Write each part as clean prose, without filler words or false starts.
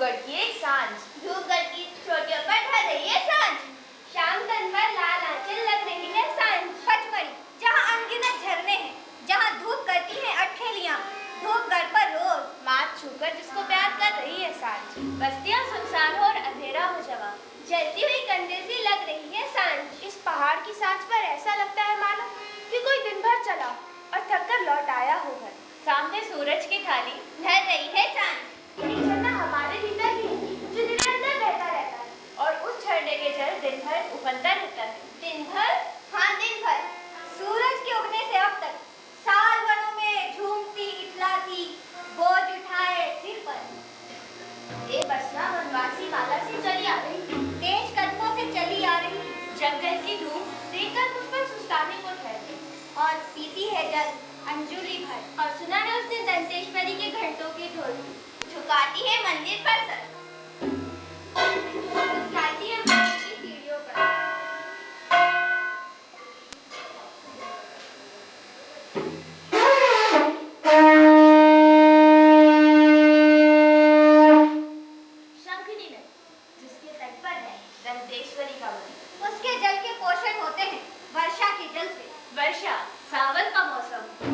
धूपगढ़ की एक सांझ, धूपगढ़ की चोटियों पर ढल रही है सांझ, शाम तन पर लाल आंचल लग रही है सांझ, पचमढ़ी जहाँ अनगिनत झरने हैं, जहाँ धूप करती है अटखेलियाँ, धूपगढ़ पर रोज माथ छूकर जिसको प्यार कर रही है सांझ। बस्तियां सुनसान हो और अंधेरा हो जवा, जलती हुई कंदील सी लग रही है सांझ। इस पहाड़ की सांझ पर ऐसा लगता है मानो कि कोई दिन भर चला और थक कर लौट आया हो घर। सामने सूरज की थाली ढल रही है सांझ, यही झरना हमारे भीतर भी है जो निरंतर बहता रहता है और उस झरने के जल दिन भर उफनता रहता है। दिन भर, हाँ दिन भर, सूरज के उगने से अब तक साल वनों में झूमती इतलाती बोझ उठाए सिर पर। एक बसना वनवासी माला से चली आ रही, तेज कदमों से चली आ रही, जंगल की धूप देखकर मुझ पर सुस्ताने को ठहरती और पीती है जल अंजुली भर। और सुना है उसने दंतेश्वरी के घंटों की ढोल, झुकाती है मंदिर पर सर, फुसलाती है मंदिर की सीढ़ियों पर। शंखनी नदी जिसके तट पर है दंतेश्वरी का मंदिर, उसके जल के पोषण होते हैं वर्षा के जल से। वर्षा सावन का मौसम,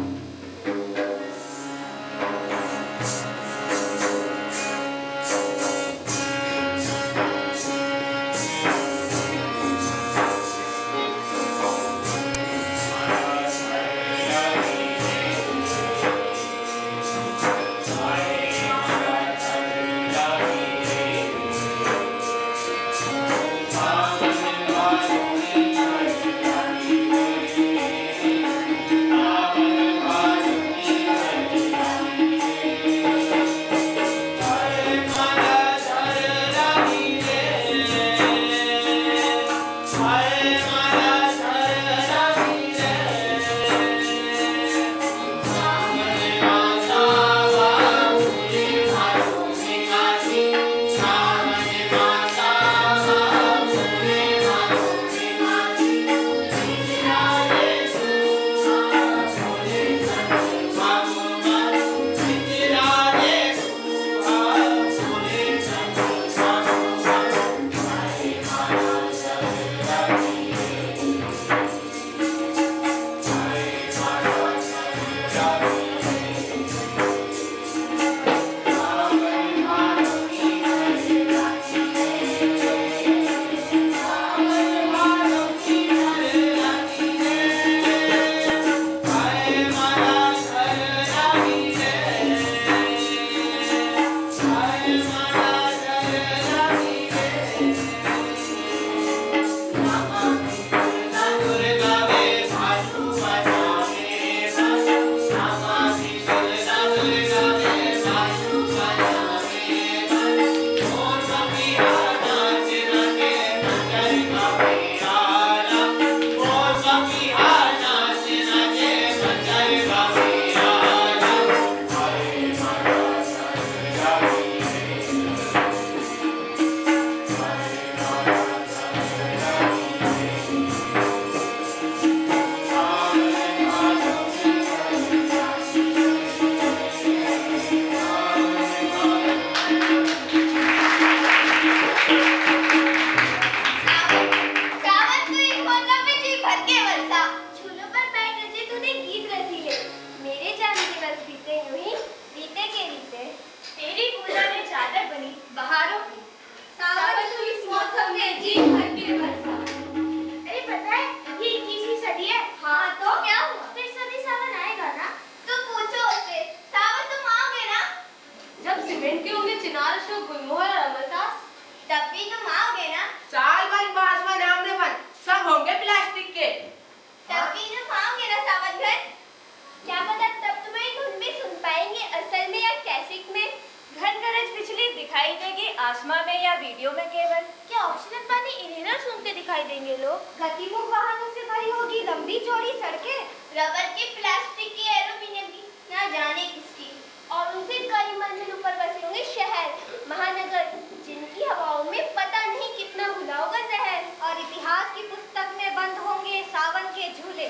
आसमां में या वीडियो में केवल क्या ऑक्सीजन पानी इन्हेलर सूंघते दिखाई देंगे लोग। गतिमुख वाहनों से भरी होगी लंबी चौड़ी सड़कें, रबर की प्लास्टिक की एल्यूमीनियम की ना जाने किसकी, और उनसे कई मंजिल ऊपर बसे होंगे शहर महानगर जिनकी हवाओं में पता नहीं कितना घुला होगा जहर। और इतिहास की पुस्तक में बंद होंगे सावन के झूले।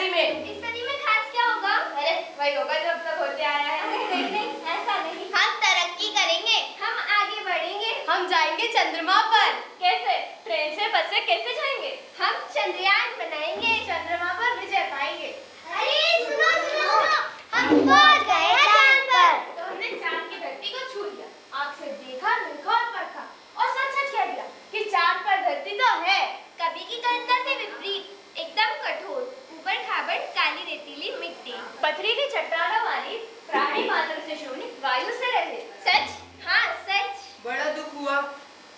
सदी में। इस सदी में खास क्या होगा? अरे वही होगा जो अब तक होते आया है। अरे नहीं नहीं, ऐसा नहीं। हम तरक्की करेंगे, हम आगे बढ़ेंगे, हम जाएंगे चंद्रमा पर। कैसे? ट्रेन से, बस से कैसे जाएंगे? हम चंद्रयान बनाएंगे, चंद्रमा पर विजय पाएंगे। अरे सुनो सुनो सुनो, हम पहुंच गए हैं चांद पर। तो हमने चांद की धरती को छू लिया, आँख से देखा, निरखा और परखा और सच सच कह दिया कि चांद पर धरती तो है। कभी की कल्पना से विपरीत, एकदम कठोर, ऊपर खाबड़ काली रेतीली मिट्टी, पथरीली चट्टानों वाली, प्राणी मात्र से शून्य, वायु से रहित। सच? हाँ सच। बड़ा दुख हुआ।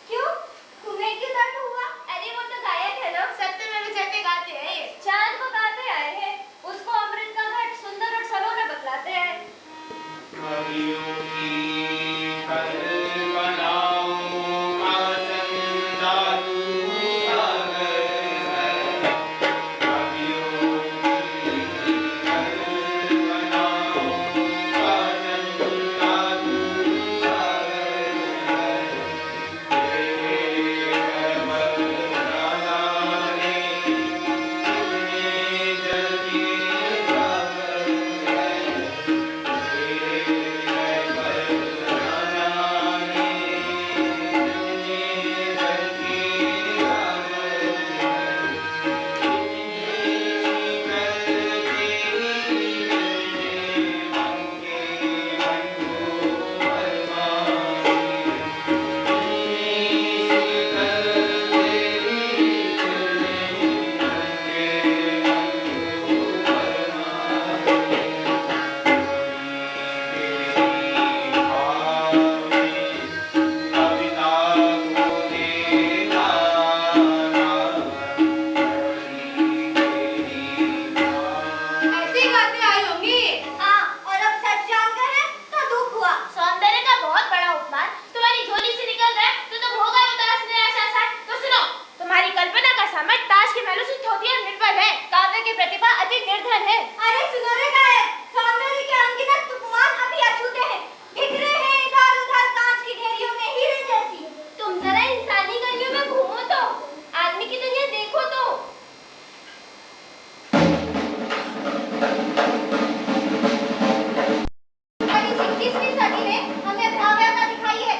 क्यों? तुम्हें क्यों दर्द हुआ? अरे वो तो गायक है ना। सत्य में विजय पे गाते हैं ये। चांद को गाते आए हैं, उसको अमृत का घट सुंदर और सलोना बतलाते हैं। कवियों की कल्पनाओं का चंदा तू सागर है। कवियों की कल्पनाओं का चंदा तू सागर है। तेरे बरसाने तुमने जगी सागर है। ऐसे गाते आई होंगी। हाँ, और अब सच जानकर है तो दुख हुआ। सौंदर्य का बहुत बड़ा उपमान तुम्हारी झोली से निकल रहा है तो तुम होगा उदास निराशा सा। तो सुनो, तुम्हारी कल्पना का सामर्थ्य ताश के महलों से छोटी और निर्बल है, काव्य की प्रतिभा अति निर्धन है। अरे सुनो रे गायक, सौंदर्य के अनगिनत उपमान अभी अछूते हैं, बिखरे हैं इधर उधर कांच की ढेरियों में हीरे जैसी। तुम जरा इंसानी गलियों में घूमो तो, आदमी की दुनिया देखो तो। और इस 21वीं सदी में हमें भव्यता दिखाई है।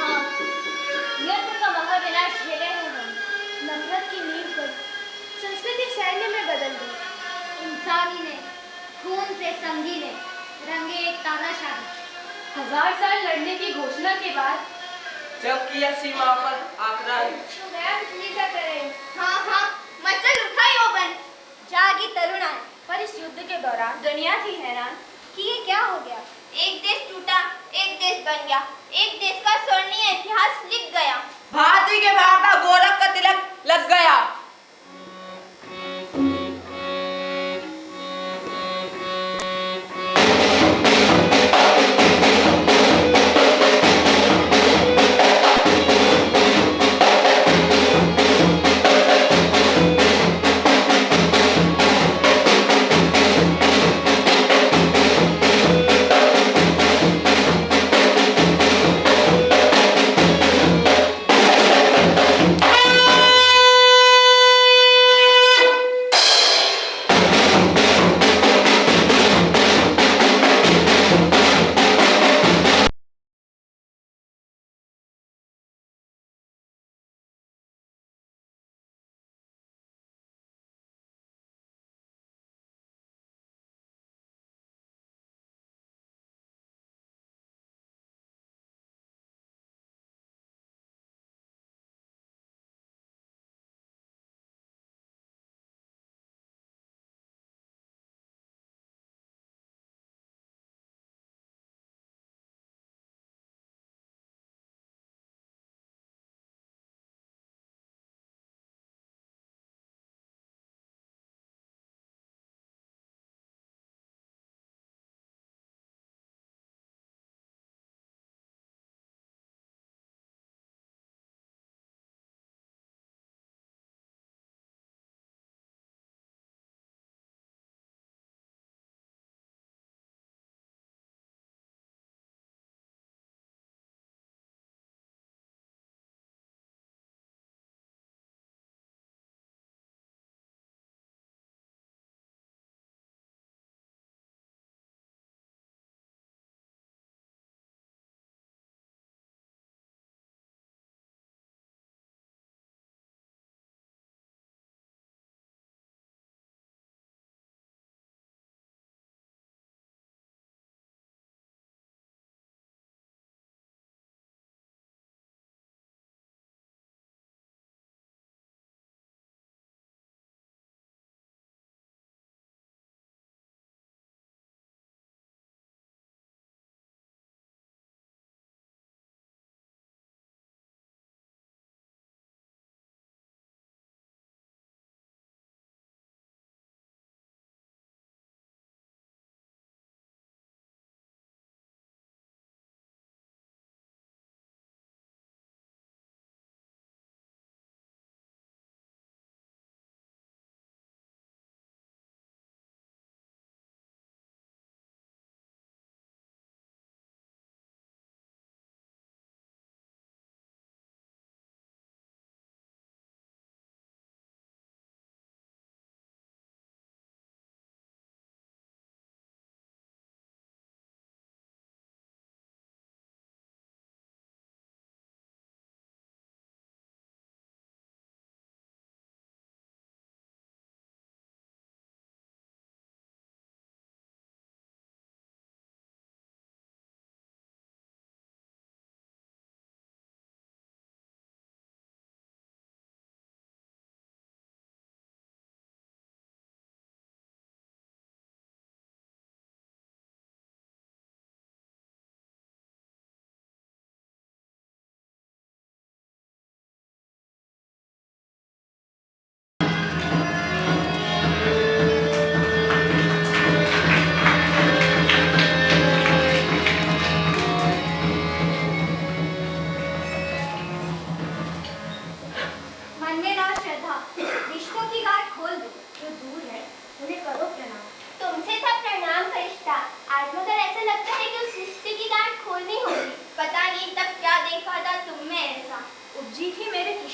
हाँ, यज्ञ का महाविनाश झेले हैं हम। नफरत की नींव पर संस्कृति सैन्य में बदल गई। इंसानी ने खून से संगी ने रंगे एक तानाशाही। 1000 साल लड़ने की घोषणा के बाद जब किया सीमा पर आक्रमण, गया बिजली सा करें। हाँ हाँ, मचल उठा यौवन, जागी तरुणाई। पर इस युद्ध के दौरान दुनिया थी हैरान कि ये क्या हो गया? एक देश टूटा, एक देश बन गया, एक देश का स्वर्णीय इतिहास लिख गया। भारती के भाटा गोरख का तिलक लग गया।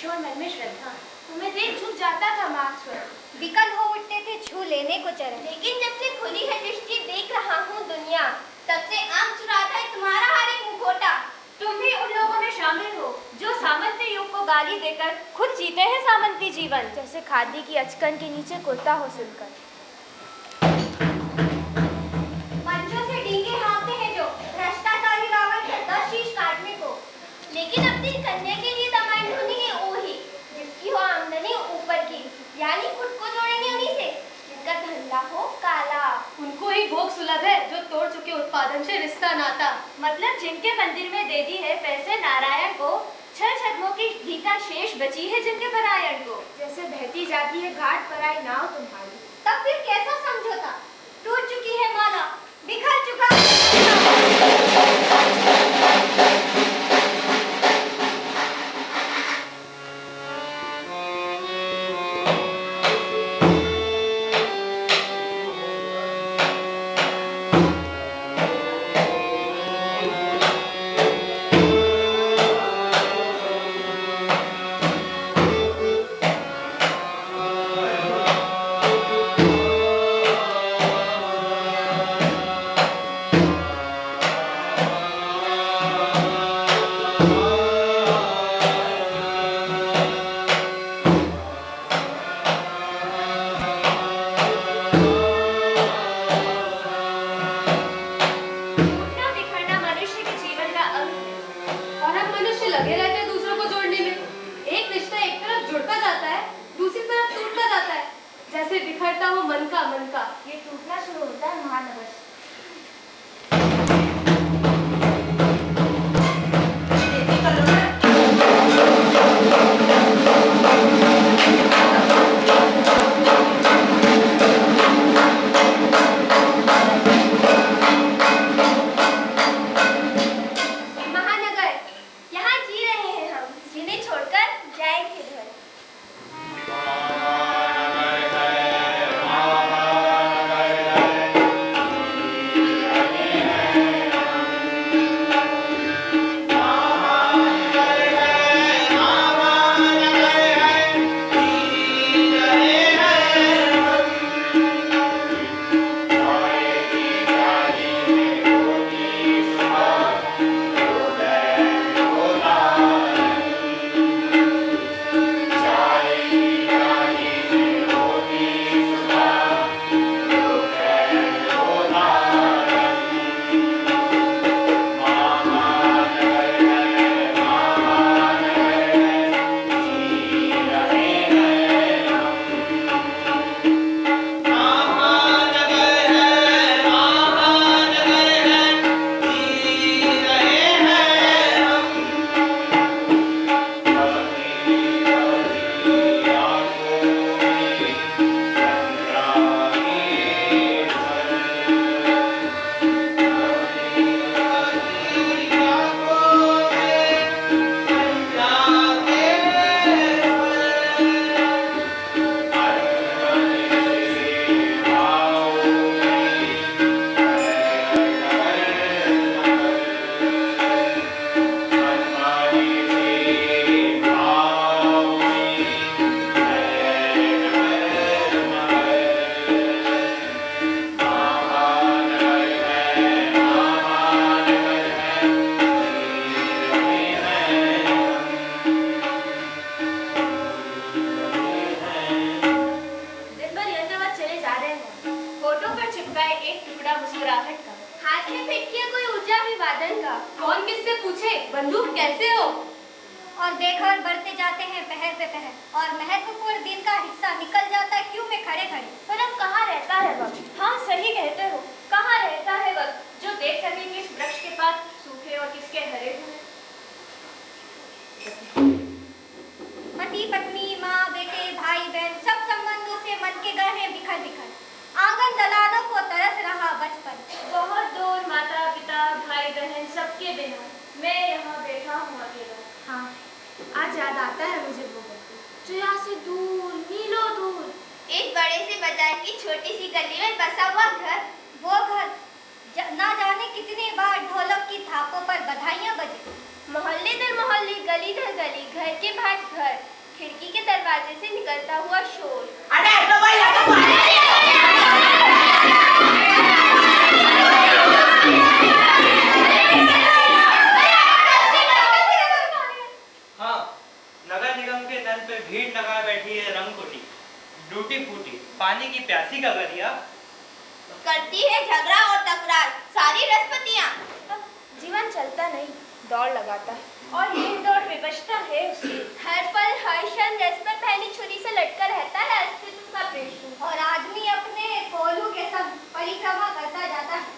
किशोर मन में श्रद्धा। तुम्हें देख झुक जाता था मार्क्सवर। विकल हो उठते थे छू लेने को चरण। लेकिन जब से खुली है दृष्टि देख रहा हूँ दुनिया, तब से आम चुराता है तुम्हारा हर एक मुखौटा। तुम भी उन लोगों में शामिल हो जो सामंती युग को गाली देकर खुद जीते हैं सामंती जीवन। जैसे खादी की अचकन के नीचे कुर्ता हो सिलकर। मंचों से डींगे हाँकते हैं जो भ्रष्टाचारी रावण के 10 शीश काटने को। लेकिन अपनी कन्या के लिए दामाद ढूंढेंगे वही जिसकी हो आमदनी ऊपर की, यानी खुद को जोड़ेंगे उन्हीं से जिनका धंधा हो काला। उनको ही भोग सुलभ है जो तोड़ चुके उत्पादन से रिश्ता नाता। मतलब जिनके मंदिर में दे दी है पैसे नारायण को, 6 छद्मों की गीता शेष बची है जिनके परायण को। जैसे बहती जाती है घाट पर आई नाव तुम्हारी। तब फिर कैसा समझौता? टूट चुकी है माला, बिखर चुका ये टूटना शुरू होता है महानगर से। कौन किससे पूछे बंदूक कैसे हो? और देखकर बढ़ते जाते हैं पहर पे पहर, और महत्वपूर्ण दिन का हिस्सा निकल जाता है क्यों में खड़े खड़े। पर अब कहाँ रहता है वक्त? हाँ सही कहते हो, कहाँ रहता है वक्त जो देख सके किस वृक्ष के पास सूखे और किसके हरे हुए। पति पत्नी माँ बेटे भाई बहन सब संबंधों से मन के गए हैं बिखर बिखर। आंगन दलानों को तरस रहा बचपन, बहुत दूर माता पिता भाई बहन सबके बिना मैं यहाँ बैठा हूँ अकेला। हाँ, आज याद आता है मुझे वो वक्त जो यहाँ से दूर मीलों दूर एक बड़े से बाजार की छोटी सी गली में बसा हुआ घर। वो घर ना जाने कितने बार ढोलक की थापों पर बधाइयाँ बजे। मोहल्ले दर मोहल्ले गली दर गली घर के बाद घर खिड़की के दरवाजे से निकलता हुआ शोर। अरे तो भाई हाँ, नगर निगम के नल पे भीड़ लगा बैठी है रंगकुटी, टूटी फूटी, पानी की प्यासी का गरिया। करती है झगड़ा और तकरार सारी रसपतियाँ। जीवन चलता नहीं, दौड़ लगाता है और ये दौड़ विपक्षता है उसे। हर पल हर क्षण रस पर पहनी छुरी से लटका रहता है अस्तित्व का प्रश्न। और आदमी अपने कोलू के संग परिक्रमा करता जाता है।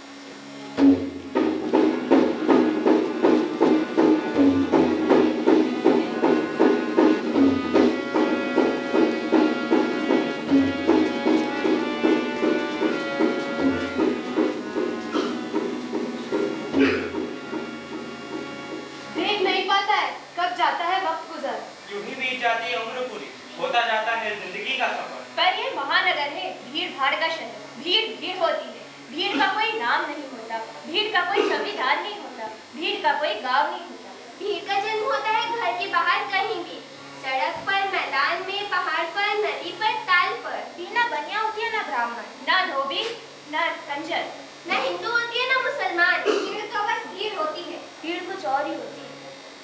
देख नहीं पाता है कब जाता है वक्त गुजर। यूं ही बीत जाती है उम्र पूरी, होता जाता है जिंदगी का सफर। पर ये महानगर है, भीड़ भाड़ का शहर। भीड़ भीड़ होती है, भीड़ का कोई नाम नहीं होता, भीड़ का कोई संविधान नहीं होता, भीड़ का कोई गांव नहीं होता। भीड़ का जन्म होता है घर के बाहर कहीं भी, सड़क पर, मैदान में, पहाड़ पर, नदी पर, ताल पर। भीड़ ना बनिया होती है, ना ब्राह्मण, ना धोबी, ना कंजर, न हिंदू होती है न मुसलमान। भीड़ तो बस भीड़ होती है। भीड़ कुछ और ही होती है।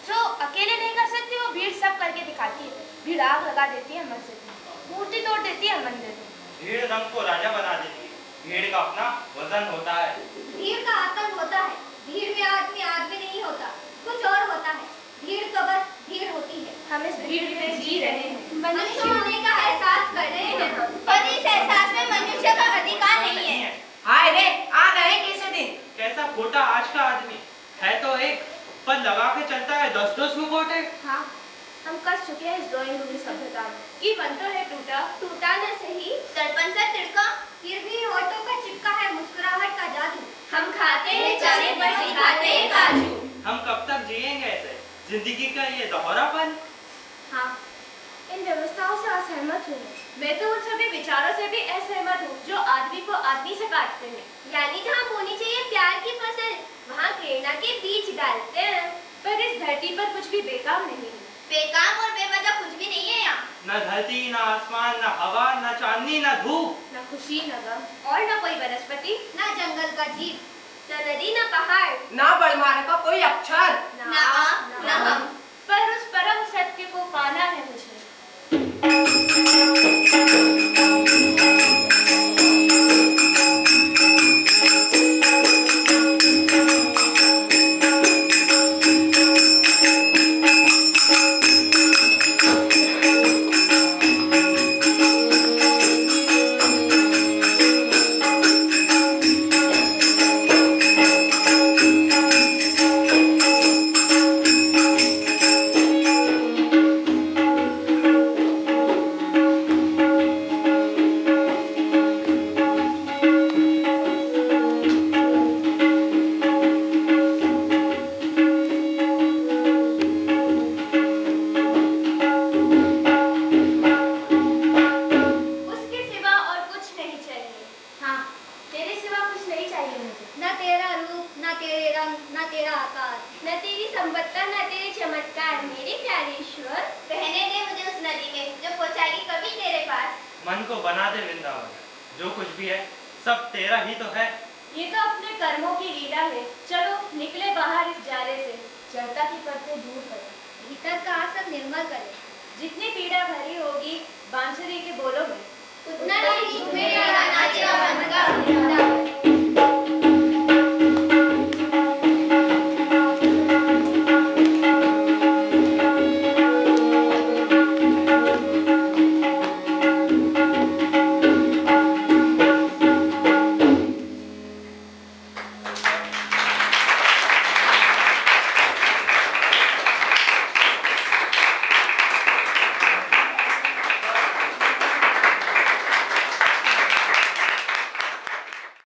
जो अकेले नहीं कर सकती वो भीड़ सब करके दिखाती है। भीड़ आग लगा देती है मस्जिद में, मूर्ति तोड़ देती है मंदिर में। भीड़ रंग को राजा बना देती है, भीड़ का अपना वजन होता है। भीड़ का आतंक होता है। भीड़ में आदमी आदमी नहीं होता, कुछ और होता है। भीड़ तो बस भीड़ होती है। हम इस भीड़ में जी रहे हैं। मनुष्य होने का एहसास कर रहे हैं हम, पर इस एहसास में मनुष्य का अधिकार नहीं है। हाय रे आ गए कैसे दिन। कैसा खोटा आज का आदमी है, तो एक पर लगा के चलता है 10-10 मुकोटे। हाँ, हम कस चुके हैं इस ड्राइंग रूम की सभ्यता में। ये बन तो है टूटा, टूटा न सही, दर्पण सा तिड़का। फिर भी होठों पर चिपका है मुस्कुराहट का जादू। हम खाते हैं चारे पर दिखाते हैं काजू। हम कब तक जिएंगे ऐसे, जिंदगी का ये दोहरापन। हाँ, इन व्यवस्थाओं से असहमत हूँ। मैं तो उन सभी विचारों से भी असहमत हूँ जो आदमी को आदमी से काटते हैं। यानी जहाँ बोनी चाहिए प्यार की फसल, वहाँ घृणा के बीज डालते हैं। पर इस धरती पर कुछ भी बेकार नहीं है। बेकाम और बेवजह कुछ भी नहीं है यहाँ। न धरती, न आसमान, न हवा, न चांदनी, न धूप। न खुशी, न गम और न कोई वनस्पति, ना जंगल का जीव, न नदी न पहाड़, ना बड़मार का कोई अक्षर। न आप न हम। पर उस परम सत्य को पाना है मुझे। मन को बना दे वृंदावन, जो कुछ भी है सब तेरा ही तो है। ये तो अपने कर्मों की लीला है। चलो निकले बाहर इस जाले से, जड़ता की परतें दूर करें, भीतर का आसन निर्मल करे। जितनी पीड़ा भरी होगी बांसुरी के बोलों में, उतना ही तुम्हें नाचेगा मन का